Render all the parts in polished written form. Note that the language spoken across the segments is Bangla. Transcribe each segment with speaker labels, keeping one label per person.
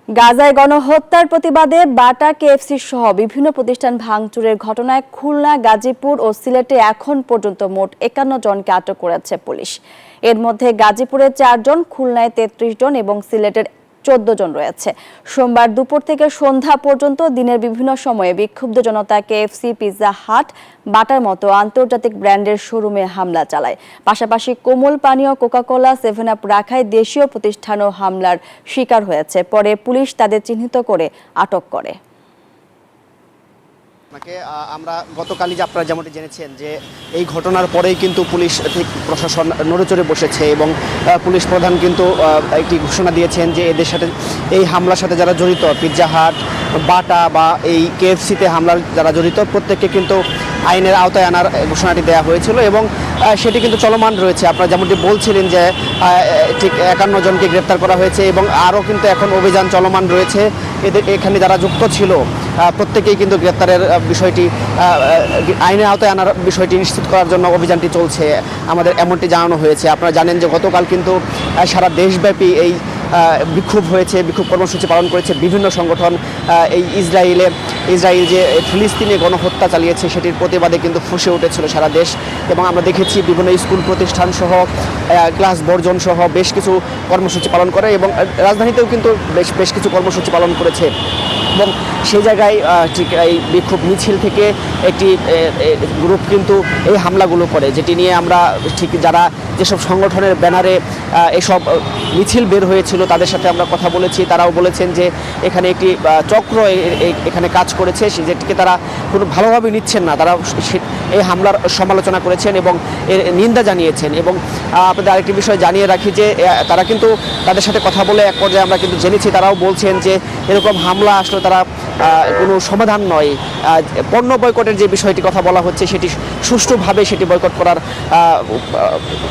Speaker 1: গাজায় গণহত্যার প্রতিবাদে বাটা কেএফসি সহ বিভিন্ন প্রতিষ্ঠান ভাঙচুরের ঘটনায় খুলনা, গাজীপুর ও সিলেটে এখন পর্যন্ত মোট 51 জনকে আটক করেছে পুলিশ। এর মধ্যে গাজীপুরে 4 জন, খুলনায় 33 জন এবং সিলেটের 14 জন রয়েছে। সোমবার দুপুর থেকে সন্ধ্যা পর্যন্ত দিনের বিভিন্ন সময়ে বিক্ষুব্ধ জনতা কেএফসি, পিৎজা হাট, বাটার মতো আন্তর্জাতিক ব্র্যান্ডের শোরুমে হামলা চালায়। পাশাপাশি কোমল পানীয়, কোকা-কোলা, 7-আপ রাখায় দেশীয় প্রতিষ্ঠানও হামলার শিকার হয়েছে। পরে পুলিশ তাদের চিহ্নিত করে আটক করে।
Speaker 2: আমরা গতকালই আপনারা যেমনটি জেনেছেন যে এই ঘটনার পরেই কিন্তু পুলিশ প্রশাসন নড়েচড়ে বসেছে এবং পুলিশ প্রধান কিন্তু একটি ঘোষণা দিয়েছেন যে এদের সাথে, এই হামলার সাথে যারা জড়িত, পিৎজা হাট, বাটা বা এই কেএফসিতে হামলার যারা জড়িত, প্রত্যেককে কিন্তু আইনের আওতায় আনার ঘোষণাটি দেওয়া হয়েছিল এবং সেটি কিন্তু চলমান রয়েছে। আপনারা যেমনটি বলছিলেন যে ঠিক 51 জনকে গ্রেপ্তার করা হয়েছে এবং আরও কিন্তু এখন অভিযান চলমান রয়েছে। এখানে যারা যুক্ত ছিল প্রত্যেকেই কিন্তু গ্রেপ্তারের বিষয়টি, আইনের আওতায় আনার বিষয়টি নিশ্চিত করার জন্য অভিযানটি চলছে, আমাদের এমনটি জানানো হয়েছে। আপনারা জানেন যে গতকাল কিন্তু সারা দেশব্যাপী এই বিক্ষোভ হয়েছে, বিক্ষোভ কর্মসূচি পালন করেছে বিভিন্ন সংগঠন। এই ইসরায়েল যে ফিলিস্তিনে গণহত্যা চালিয়েছে সেটির প্রতিবাদে কিন্তু ফুঁসে উঠেছিল সারা দেশ এবং আমরা দেখেছি বিভিন্ন স্কুল প্রতিষ্ঠান সহ ক্লাস বর্জন সহ বেশ কিছু কর্মসূচি পালন করে এবং রাজধানীতেও কিন্তু বেশ কিছু কর্মসূচি পালন করেছে এবং সেই জায়গায় ঠিক এই বিক্ষোভ মিছিল থেকে একটি গ্রুপ কিন্তু এই হামলাগুলো করে, যেটি নিয়ে আমরা ঠিক যারা যেসব সংগঠনের ব্যানারে এসব মিছিল বের হয়েছিল তাদের সাথে আমরা কথা বলেছি। তারাও বলেছেন যে এখানে একটি চক্র এখানে কাজ করেছে, যেটিকে তারা কোনো ভালোভাবে নিচ্ছেন না। তারা এই হামলার সমালোচনা করেছেন এবং এর নিন্দা জানিয়েছেন। এবং আপনাদের আরেকটি বিষয় জানিয়ে রাখি যে তারা কিন্তু তাদের সাথে কথা বলে এক পর্যায়ে আমরা কিন্তু জেনেছি, তারাও বলছেন যে এরকম হামলা আসলে তারা কোনো সমাধান নয়। পণ্য বয়কটের যে বিষয়টি কথা বলা হচ্ছে সেটি সুষ্ঠুভাবে সেটি বয়কট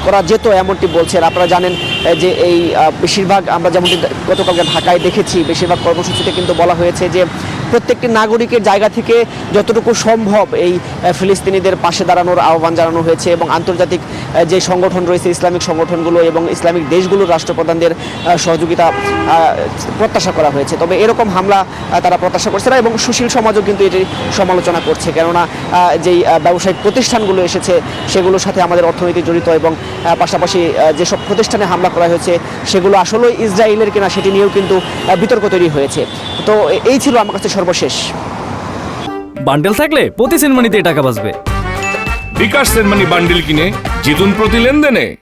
Speaker 2: করা যেত এমনটি বলছেন। আপনারা জানেন যে এই বেশিরভাগ, আমরা যেমনটি গতকালকে ঢাকায় দেখেছি, বেশিরভাগ কর্মসূচিতে কিন্তু বলা হয়েছে যে প্রত্যেকটি নাগরিকের জায়গা থেকে যতটুকু সম্ভব এই ফিলিস্তিনিদের পাশে দাঁড়ানোর আহ্বান জানানো হয়েছে এবং আন্তর্জাতিক যে সংগঠন রয়েছে, ইসলামিক সংগঠনগুলো এবং ইসলামিক দেশগুলোর রাষ্ট্রপ্রধানদের সহযোগিতা প্রত্যাশা করা হয়েছে। তবে এরকম হামলা তারা প্রত্যাশা করছে না এবং সুশীল সমাজও কিন্তু এটি সমালোচনা করছে, কেননা যেই ব্যবসায়িক প্রতিষ্ঠানগুলো এসেছে সেগুলোর সাথে আমাদের অর্থনীতি জড়িত এবং পাশাপাশি যেসব প্রতিষ্ঠানে হামলা করা হয়েছে সেগুলো আসলে ইসরায়েলের কিনা সেটি নিয়েও কিন্তু বিতর্ক তৈরি হয়েছে। তো এই ছিল আমার কাছে সর্বশেষ।
Speaker 3: বান্ডেল থাকলে প্রতি সেনমানিতে টাকা বাঁচবে।
Speaker 4: বিকাশ সেনমানি বান্ডেল কিনে জিতুন প্রতি লেনদেনে।